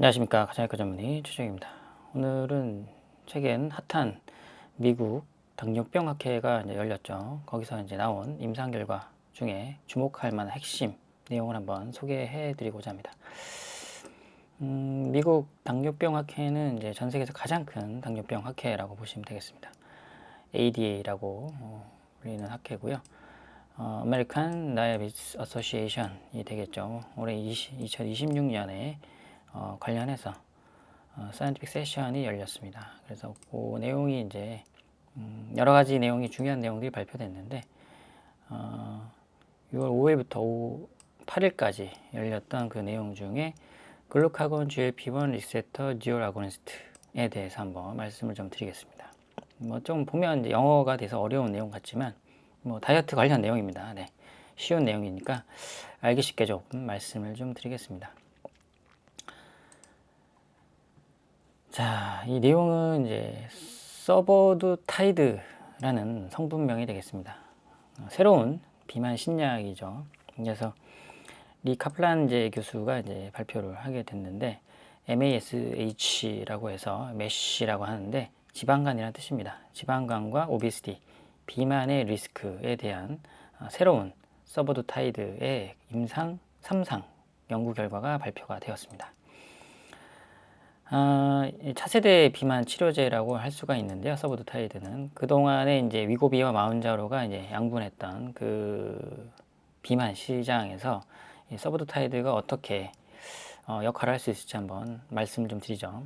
안녕하십니까. 가정의과 전문의 최정입니다. 오늘은 최근 핫한 미국 당뇨병 학회가 이제 열렸죠. 거기서 이제 나온 임상 결과 중에 주목할 만한 핵심 내용을 한번 소개해 드리고자 합니다. 미국 당뇨병 학회는 이제 전 세계에서 가장 큰 당뇨병 학회라고 보시면 되겠습니다. ADA라고 불리는 학회고요. American Diabetes Association이 되겠죠. 올해 2026년에 관련해서 사이언티픽 세션이 열렸습니다. 그래서 그 내용이 이제 여러 가지 내용이 중요한 내용들이 발표됐는데 6월 5일부터 8일까지 열렸던 그 내용 중에 글루카곤 GLP-1 리세터 듀얼 아고니스트에 대해서 한번 말씀을 좀 드리겠습니다. 뭐 좀 보면 이제 영어가 돼서 어려운 내용 같지만 뭐 다이어트 관련 내용입니다. 네, 쉬운 내용이니까 알기 쉽게 조금 말씀을 좀 드리겠습니다. 자, 이 내용은 이제 서버두타이드라는 성분명이 되겠습니다. 새로운 비만 신약이죠. 그래서 리 카플란제 교수가 이제 발표를 하게 됐는데 MASH라고 해서 MESH라고 하는데 지방간이라는 뜻입니다. 지방간과 오비시티, 비만의 리스크에 대한 새로운 서버두타이드의 임상 3상 연구 결과가 발표가 되었습니다. 차세대 비만 치료제라고 할 수가 있는데요. 서부두타이드는 그동안에 이제 위고비와 마운자로가 이제 양분했던 그 비만 시장에서 이 서부두타이드가 어떻게 역할을 할 수 있을지 한번 말씀을 좀 드리죠.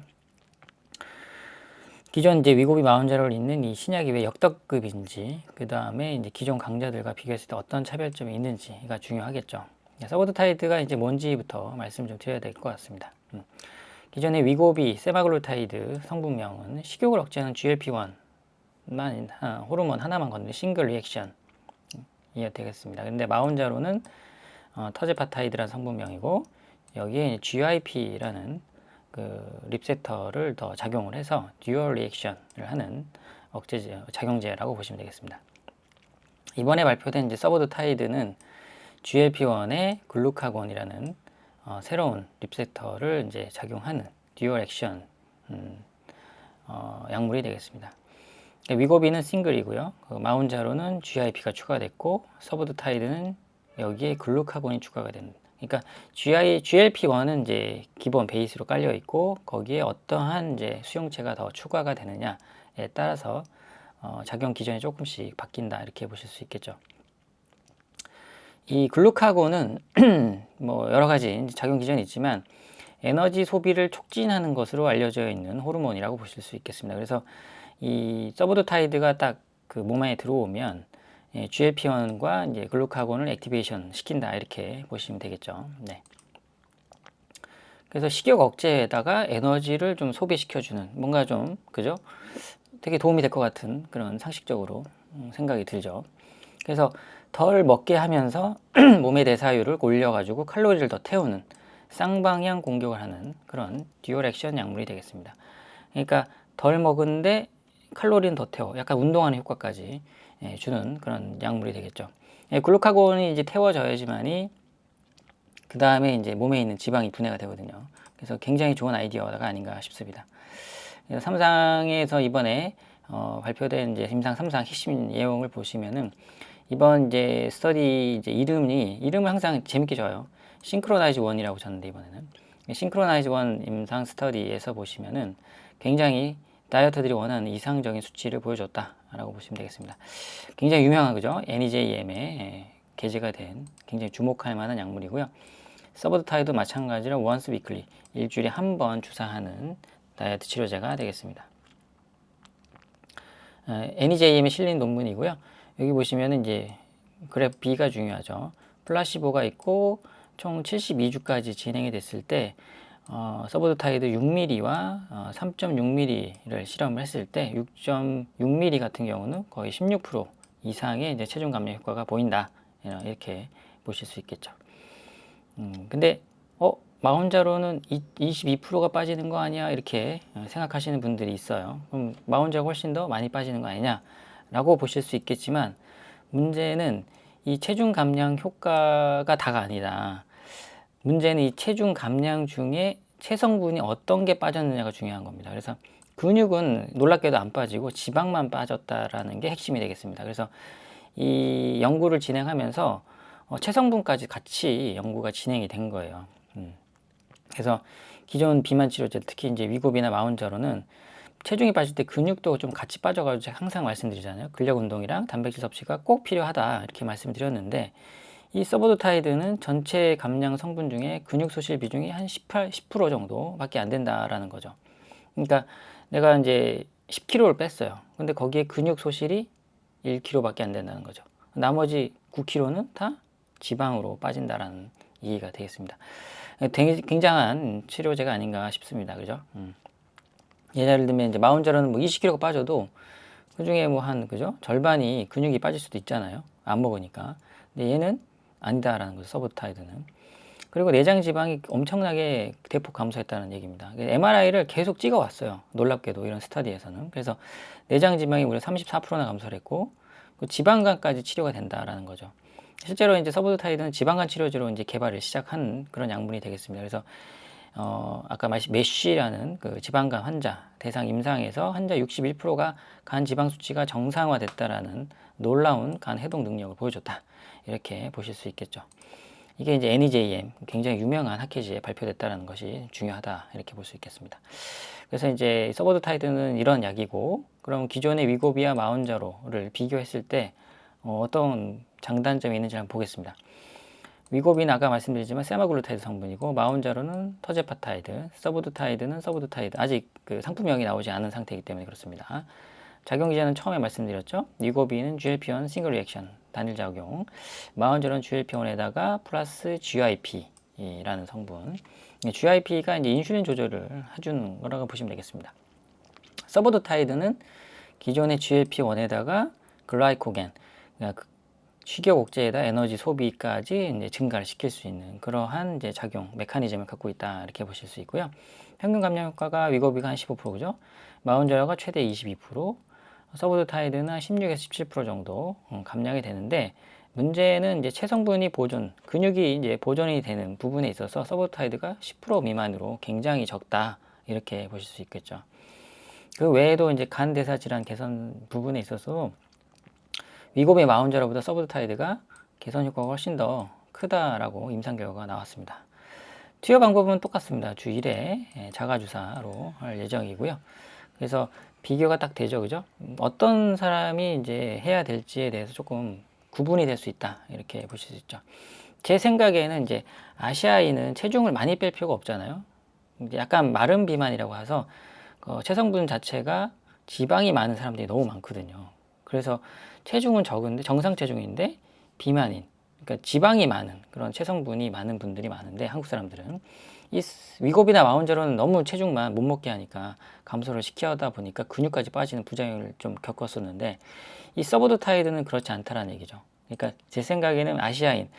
기존 이제 위고비 마운자로를 잇는 이 신약이 왜 역대급인지, 그 다음에 이제 기존 강자들과 비교했을 때 어떤 차별점이 있는지가 중요하겠죠. 서부두타이드가 이제 뭔지부터 말씀 좀 드려야 될 것 같습니다. 기존의 위고비, 세마글루타이드 성분명은 식욕을 억제하는 GLP-1만 호르몬 하나만 건드린 싱글 리액션이 되겠습니다. 근데 마운자로는 터제파타이드라는 성분명이고 여기에 GIP라는 그 립세터를 더 작용을 해서 듀얼 리액션을 하는 억제제, 작용제라고 보시면 되겠습니다. 이번에 발표된 이제 서버두타이드는 GLP-1의 글루카곤이라는 새로운 립세터를 이제 작용하는 듀얼 액션 약물이 되겠습니다. 위고비는 싱글이고요. 마운자로는 GIP가 추가됐고 서부두타이드는 여기에 글루카곤이 추가가 됩니다. 그러니까 GLP-1은 이제 기본 베이스로 깔려 있고 거기에 어떠한 이제 수용체가 더 추가가 되느냐에 따라서 작용 기전이 조금씩 바뀐다 이렇게 보실 수 있겠죠. 이 글루카곤은 뭐 여러 가지 작용 기전이 있지만 에너지 소비를 촉진하는 것으로 알려져 있는 호르몬이라고 보실 수 있겠습니다. 그래서 이 서부두타이드가 딱 그 몸 안에 들어오면 GLP-1과 이제 글루카곤을 액티베이션 시킨다 이렇게 보시면 되겠죠. 네. 그래서 식욕 억제에다가 에너지를 좀 소비시켜주는 뭔가 좀 그죠? 되게 도움이 될 것 같은 그런 상식적으로 생각이 들죠. 그래서 덜 먹게 하면서 몸의 대사율을 올려가지고 칼로리를 더 태우는 쌍방향 공격을 하는 그런 듀얼 액션 약물이 되겠습니다. 그러니까 덜 먹은데 칼로리는 더 태워 약간 운동하는 효과까지 주는 그런 약물이 되겠죠. 글루카곤이 이제 태워져야지만이 그 다음에 이제 몸에 있는 지방이 분해가 되거든요. 그래서 굉장히 좋은 아이디어가 아닌가 싶습니다. 3상에서 이번에 발표된 이제 임상 3상 핵심 내용을 보시면은 이번 이제 스터디 이제 이름을 항상 재밌게 줘요. 싱크로나이즈 1이라고 줬는데 이번에는 싱크로나이즈 1 임상 스터디에서 보시면은 굉장히 다이어터들이 원하는 이상적인 수치를 보여줬다라고 보시면 되겠습니다. 굉장히 유명한 그죠? NEJM에 게재가 된 굉장히 주목할 만한 약물이고요. 서버두타이도 마찬가지로 원스 위클리 일주일에 한 번 주사하는 다이어트 치료제가 되겠습니다. NEJM에 실린 논문이고요. 여기 보시면은 이제 그래프 B가 중요하죠. 플라시보가 있고 총 72주까지 진행이 됐을 때 서버두타이드 6mm와 3.6mm를 실험을 했을 때 6.6mm 같은 경우는 거의 16% 이상의 이제 체중 감량 효과가 보인다. 이렇게 보실 수 있겠죠. 근데 마운자로는 22%가 빠지는 거 아니야? 이렇게 생각하시는 분들이 있어요. 그럼 마운자가 훨씬 더 많이 빠지는 거 아니냐? 라고 보실 수 있겠지만 문제는 이 체중 감량 효과가 다가 아니라 문제는 이 체중 감량 중에 체성분이 어떤 게 빠졌느냐가 중요한 겁니다. 그래서 근육은 놀랍게도 안 빠지고 지방만 빠졌다라는 게 핵심이 되겠습니다. 그래서 이 연구를 진행하면서 체성분까지 같이 연구가 진행이 된 거예요. 그래서 기존 비만 치료제, 특히 이제 위고비나 마운자로는 체중이 빠질 때 근육도 좀 같이 빠져가지고 제가 항상 말씀드리잖아요. 근력 운동이랑 단백질 섭취가 꼭 필요하다 이렇게 말씀드렸는데, 이 서보드타이드는 전체 감량 성분 중에 근육 소실 비중이 한 10% 정도밖에 안 된다라는 거죠. 그러니까 내가 이제 10kg를 뺐어요. 근데 거기에 근육 소실이 1kg밖에 안 된다는 거죠. 나머지 9kg는 다 지방으로 빠진다라는 이해가 되겠습니다. 굉장한 치료제가 아닌가 싶습니다. 그죠? 예를 들면 이제 마운자로는 뭐 20kg가 빠져도 그 중에 뭐 한, 그죠? 절반이 근육이 빠질 수도 있잖아요. 안 먹으니까. 근데 얘는 아니다라는 거죠. 서브타이드는. 그리고 내장 지방이 엄청나게 대폭 감소했다는 얘기입니다. MRI를 계속 찍어 왔어요. 놀랍게도 이런 스터디에서는. 그래서 내장 지방이 무려 34%나 감소를 했고, 지방간까지 치료가 된다라는 거죠. 실제로 이제 서브타이드는 지방간 치료제로 이제 개발을 시작한 그런 약물이 되겠습니다. 그래서 아까 메쉬라는 그 지방간 환자 대상 임상에서 환자 61%가 간 지방 수치가 정상화됐다라는 놀라운 간 해독 능력을 보여줬다. 이렇게 보실 수 있겠죠. 이게 이제 NEJM, 굉장히 유명한 학회지에 발표됐다는 것이 중요하다. 이렇게 볼 수 있겠습니다. 그래서 이제 서보드타이드는 이런 약이고, 그럼 기존의 위고비와 마운자로를 비교했을 때 어떤 장단점이 있는지 한번 보겠습니다. 위고비는 아까 말씀드렸지만 세마글루타이드 성분이고, 마운자로는 터제파타이드, 서보드타이드는 서보드타이드. 아직 그 상품명이 나오지 않은 상태이기 때문에 그렇습니다. 작용 기전은 처음에 말씀드렸죠. 위고비는 GLP-1 싱글 리액션, 단일 작용. 마운자로는 GLP-1에다가 플러스 GIP라는 성분. GIP가 이제 인슐린 조절을 해주는 거라고 보시면 되겠습니다. 서보드타이드는 기존의 GLP-1에다가 글라이코겐, 그러니까 식욕 억제에다 에너지 소비까지 이제 증가를 시킬 수 있는 그러한 이제 작용 메커니즘을 갖고 있다 이렇게 보실 수 있고요. 평균 감량 효과가 위고비가 한 15%죠. 마운자로가 최대 22%, 서보드타이드는 16에서 17% 정도 감량이 되는데, 문제는 이제 체성분이 보존, 근육이 이제 보존이 되는 부분에 있어서 서보드타이드가 10% 미만으로 굉장히 적다 이렇게 보실 수 있겠죠. 그 외에도 이제 간 대사 질환 개선 부분에 있어서 위고비 마운자로보다 서브타이드가 개선 효과가 훨씬 더 크다라고 임상 결과가 나왔습니다. 투여 방법은 똑같습니다. 주 1회 자가주사로 할 예정이고요. 그래서 비교가 딱 되죠, 그죠? 어떤 사람이 이제 해야 될지에 대해서 조금 구분이 될 수 있다 이렇게 보실 수 있죠. 제 생각에는 이제 아시아인은 체중을 많이 뺄 필요가 없잖아요. 약간 마른 비만이라고 해서 체성분 자체가 지방이 많은 사람들이 너무 많거든요. 그래서 체중은 적은데 정상 체중인데 비만인, 그러니까 지방이 많은 그런 체성분이 많은 분들이 많은데, 한국 사람들은 이 위고비나 마운자로는 너무 체중만 못 먹게 하니까 감소를 시켜다 보니까 근육까지 빠지는 부작용을 좀 겪었었는데, 이 서보드타이드는 그렇지 않다라는 얘기죠. 그러니까 제 생각에는 아시아인,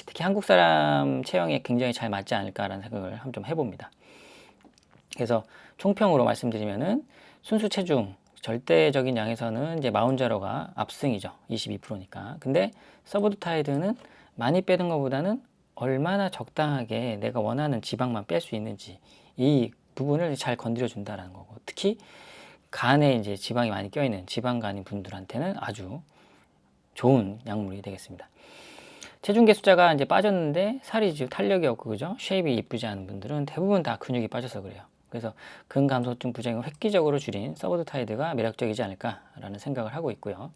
특히 한국 사람 체형에 굉장히 잘 맞지 않을까라는 생각을 한번 좀 해봅니다. 그래서 총평으로 말씀드리면은 순수 체중 절대적인 양에서는 이제 마운자로가 압승이죠. 22%니까. 근데 서보드타이드는 많이 빼는 것보다는 얼마나 적당하게 내가 원하는 지방만 뺄 수 있는지 이 부분을 잘 건드려 준다라는 거고, 특히 간에 이제 지방이 많이 껴있는 지방간인 분들한테는 아주 좋은 약물이 되겠습니다. 체중계 숫자가 이제 빠졌는데 살이 지금 탄력이 없고, 그죠? 쉐입이 이쁘지 않은 분들은 대부분 다 근육이 빠져서 그래요. 그래서 근감소증 부작용을 획기적으로 줄인 서보드타이드가 매력적이지 않을까라는 생각을 하고 있고요.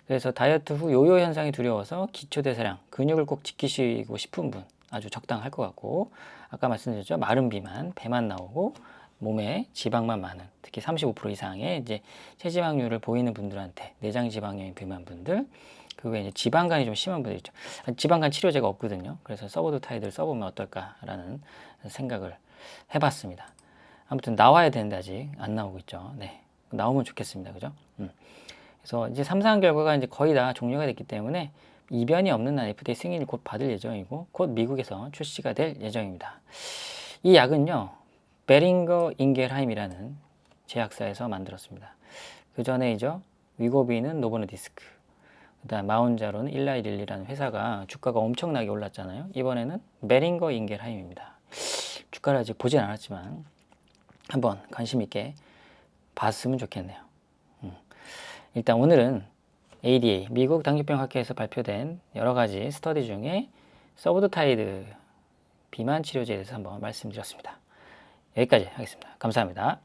그래서 다이어트 후 요요 현상이 두려워서 기초대사량, 근육을 꼭 지키시고 싶은 분 아주 적당할 것 같고, 아까 말씀드렸죠. 마른 비만, 배만 나오고 몸에 지방만 많은, 특히 35% 이상의 이제 체지방률을 보이는 분들한테, 내장 지방염이 비만 분들, 그 외에 이제 지방간이 좀 심한 분들 있죠. 지방간 치료제가 없거든요. 그래서 서보드타이드를 써보면 어떨까라는 생각을 해봤습니다. 아무튼 나와야 되는데 아직 안 나오고 있죠. 네, 나오면 좋겠습니다. 그죠? 그래서 이제 3상 결과가 이제 거의 다 종료가 됐기 때문에 이변이 없는 한 FDA 승인을 곧 받을 예정이고, 곧 미국에서 출시가 될 예정입니다. 이 약은요, 베링거 인겔하임이라는 제약사에서 만들었습니다. 그 전에이죠, 위고비는 노보노디스크, 그다음 마운자로는 일라이릴리라는 회사가 주가가 엄청나게 올랐잖아요. 이번에는 베링거 인겔하임입니다. 주가를 아직 보진 않았지만 한번 관심 있게 봤으면 좋겠네요. 일단 오늘은 ADA, 미국 당뇨병학회에서 발표된 여러 가지 스터디 중에 서브도타이드 비만 치료제에 대해서 한번 말씀드렸습니다. 여기까지 하겠습니다. 감사합니다.